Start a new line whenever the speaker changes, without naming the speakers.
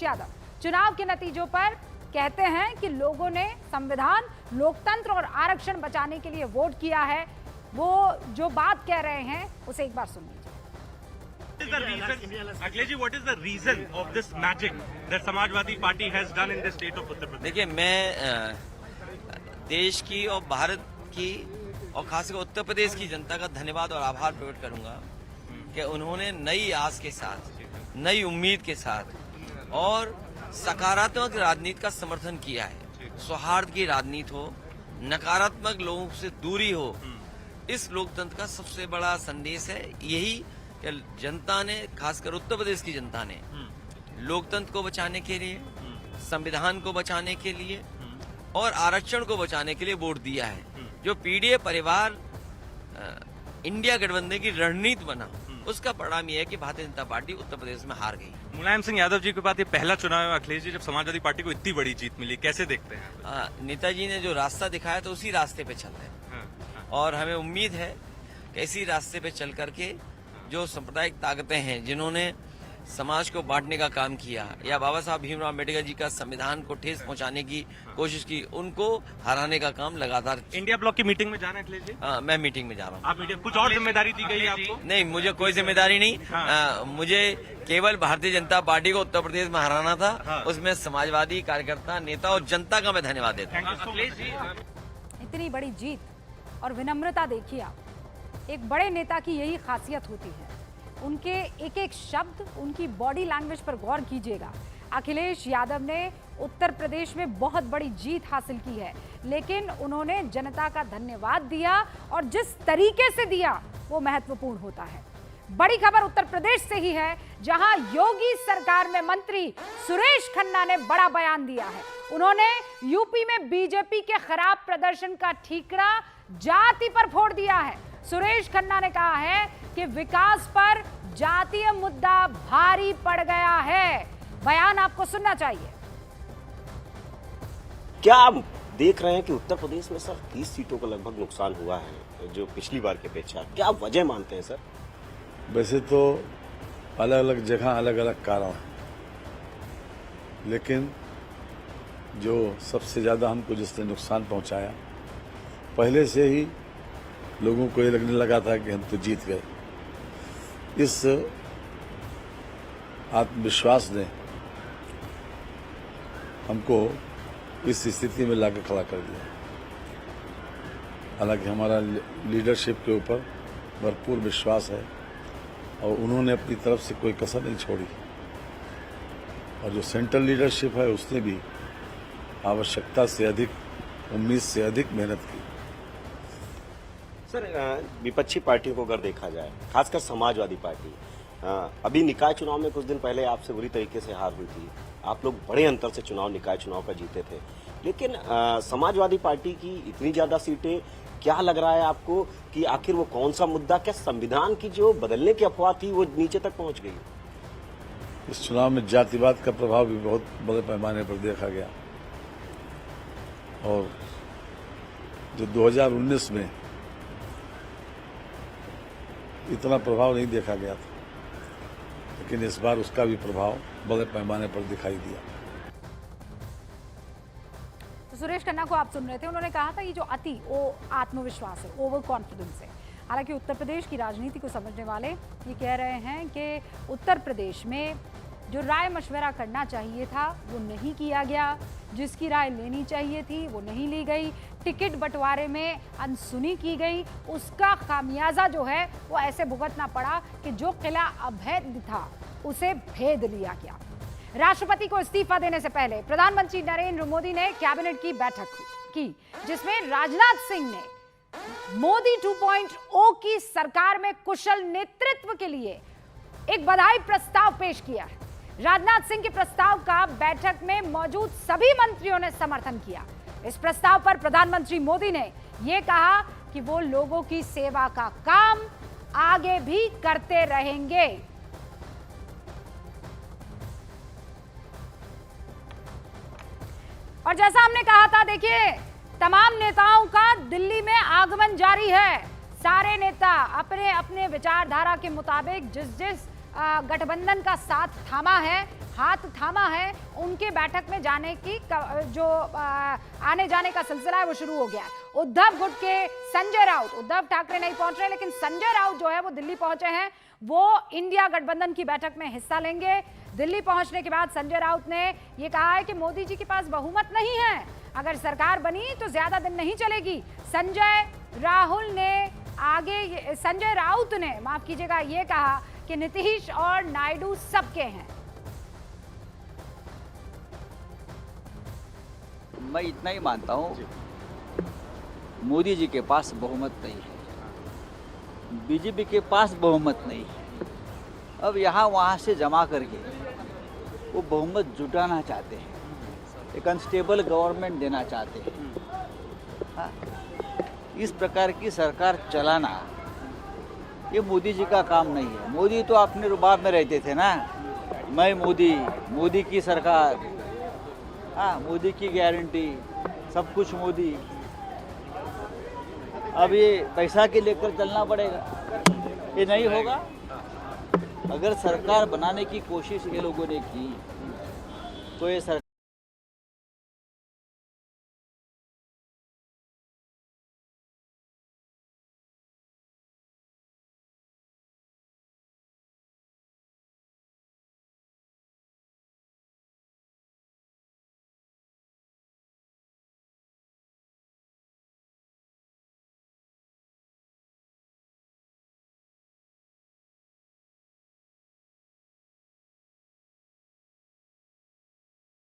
यादव चुनाव के नतीजों पर कहते हैं कि लोगों ने संविधान, लोकतंत्र और आरक्षण बचाने के लिए वोट किया है। वो जो बात कह रहे हैं उसे एक बार सुन लीजिए।
Akhilesh ji, what is the reason of this magic that Samajwadi party has done in the state of Uttar Pradesh?
देखिए, मैं देश की और भारत की और खासकर उत्तर प्रदेश की जनता का धन्यवाद और आभार प्रकट करूंगा कि उन्होंने नई आस के साथ, नई उम्मीद के साथ और सकारात्मक राजनीति का समर्थन किया है। सौहार्द की राजनीति हो, नकारात्मक लोगों से दूरी हो, इस लोकतंत्र का सबसे बड़ा संदेश है यही कि जनता ने, खासकर उत्तर प्रदेश की जनता ने, लोकतंत्र को बचाने के लिए, संविधान को बचाने के लिए और आरक्षण को बचाने के लिए वोट दिया है। जो पीडीए परिवार इंडिया गठबंधन की रणनीति बना, उसका परिणाम यह है कि भारतीय जनता पार्टी उत्तर प्रदेश में हार गई।
मुलायम सिंह यादव जी के बाद ये पहला चुनाव है अखिलेश जी जब समाजवादी पार्टी को इतनी बड़ी जीत मिली, कैसे देखते हैं?
नेताजी ने जो रास्ता दिखाया तो उसी रास्ते पे चल रहे हैं और हमें उम्मीद है कि इसी रास्ते पे चल करके जो सांप्रदायिक ताकतें हैं जिन्होंने समाज को बांटने का काम किया या बाबा साहब भीमराव अम्बेडकर जी का संविधान को ठेस पहुंचाने की कोशिश की, उनको हराने का काम लगातार।
इंडिया ब्लॉक की मीटिंग में जाना है अखिलेश जी?
मैं मीटिंग में जा रहा हूँ।
आप मीटिंग, कुछ और जिम्मेदारी दी गई है आपको?
नहीं, मुझे कोई जिम्मेदारी नहीं। मुझे केवल भारतीय जनता पार्टी को उत्तर प्रदेश में हराना था। उसमें समाजवादी कार्यकर्ता, नेता और जनता का मैं धन्यवाद देता हूँ।
अखिलेश जी,
इतनी बड़ी जीत और विनम्रता देखिए आप, एक बड़े नेता की यही खासियत होती है। उनके एक एक शब्द, उनकी बॉडी लैंग्वेज पर गौर कीजिएगा। अखिलेश यादव ने उत्तर प्रदेश में बहुत बड़ी जीत हासिल की है, लेकिन उन्होंने जनता का धन्यवाद दिया और जिस तरीके से दिया वो महत्वपूर्ण होता है। बड़ी खबर उत्तर प्रदेश से ही है, जहां योगी सरकार में मंत्री सुरेश खन्ना ने बड़ा बयान दिया है। उन्होंने यूपी में बीजेपी के खराब प्रदर्शन का ठीकरा जाति पर फोड़ दिया है। सुरेश खन्ना ने कहा है कि विकास पर जातीय मुद्दा भारी पड़ गया है। बयान आपको सुनना चाहिए।
क्या आप देख रहे हैं कि उत्तर प्रदेश में सर 30 सीटों का लगभग नुकसान हुआ है जो पिछली बार की अपेक्षा, क्या आप वजह मानते हैं सर?
वैसे तो अलग अलग जगह अलग अलग कारण हैं, लेकिन जो सबसे ज्यादा हमको जिसने नुकसान पहुंचाया, पहले से ही लोगों को ये लगने लगा था कि हम तो जीत गए। इस आत्मविश्वास ने हमको इस स्थिति में लाकर खड़ा कर दिया। हालांकि हमारा लीडरशिप के ऊपर भरपूर विश्वास है और उन्होंने अपनी तरफ से कोई कसर नहीं छोड़ी और जो सेंट्रल लीडरशिप है उसने भी आवश्यकता से अधिक, उम्मीद से अधिक मेहनत की।
सर, विपक्षी पार्टियों को अगर देखा जाए, खासकर समाजवादी पार्टी, अभी निकाय चुनाव में कुछ दिन पहले आपसे बुरी तरीके से हार हुई थी। आप लोग बड़े अंतर से निकाय चुनाव का जीते थे, लेकिन समाजवादी पार्टी की इतनी ज्यादा सीटें, क्या लग रहा है आपको कि आखिर वो कौन सा मुद्दा, क्या संविधान की जो बदलने की अफवाह थी वो नीचे तक पहुंच गई?
इस चुनाव में जातिवाद का प्रभाव भी बहुत बड़े पैमाने पर देखा गया और जो 2019 में इतना प्रभाव नहीं देखा गया था, लेकिन इस बार उसका भी प्रभाव बड़े पैमाने पर दिखाई दिया।
तो सुरेश खन्ना को आप सुन रहे थे, उन्होंने कहा था ये जो अति वो आत्मविश्वास है, ओवर कॉन्फिडेंस है। हालांकि उत्तर प्रदेश की राजनीति को समझने वाले ये कह रहे हैं कि उत्तर प्रदेश में जो राय मशवरा करना चाहिए था वो नहीं किया गया, जिसकी राय लेनी चाहिए थी वो नहीं ली गई, टिकट बंटवारे में अनसुनी की गई, उसका खामियाजा जो है वो ऐसे भुगतना पड़ा कि जो किला अवैध था उसे भेद लिया गया। राष्ट्रपति को इस्तीफा देने से पहले प्रधानमंत्री नरेंद्र मोदी ने कैबिनेट की बैठक की, जिसमें राजनाथ सिंह ने मोदी 2.0 की सरकार में कुशल नेतृत्व के लिए एक बधाई प्रस्ताव पेश किया है। राजनाथ सिंह के प्रस्ताव का बैठक में मौजूद सभी मंत्रियों ने समर्थन किया। इस प्रस्ताव पर प्रधानमंत्री मोदी ने यह कहा कि वो लोगों की सेवा का काम आगे भी करते रहेंगे। और जैसा हमने कहा था, देखिए तमाम नेताओं का दिल्ली में आगमन जारी है। सारे नेता अपने अपने विचारधारा के मुताबिक जिस जिस गठबंधन का साथ थामा है, हाथ थामा है, उनके बैठक में जाने की जो आने जाने का सिलसिला है वो शुरू हो गया है। उद्धव गुट के संजय राउत, उद्धव ठाकरे नहीं पहुंच रहे, लेकिन संजय राउत जो है वो दिल्ली पहुंचे हैं। वो इंडिया गठबंधन की बैठक में हिस्सा लेंगे। दिल्ली पहुंचने के बाद संजय राउत ने ये कहा है कि मोदी जी के पास बहुमत नहीं है, अगर सरकार बनी तो ज्यादा दिन नहीं चलेगी। संजय राउत ने माफ कीजिएगा ये कहा कि नीतीश और नायडू सबके हैं।
मैं इतना ही मानता हूँ, मोदी जी के पास बहुमत नहीं है, बीजेपी के पास बहुमत नहीं है। अब यहाँ वहाँ से जमा करके वो बहुमत जुटाना चाहते हैं, एक अनस्टेबल गवर्नमेंट देना चाहते हैं। हाँ, इस प्रकार की सरकार चलाना ये मोदी जी का काम नहीं है। मोदी तो अपने रुबाब में रहते थे ना, मैं मोदी की सरकार, हाँ मोदी की गारंटी, सब कुछ मोदी। अब ये पैसा के लेकर चलना पड़ेगा, ये नहीं होगा। अगर सरकार बनाने की कोशिश ये लोगों ने की तो ये सरकार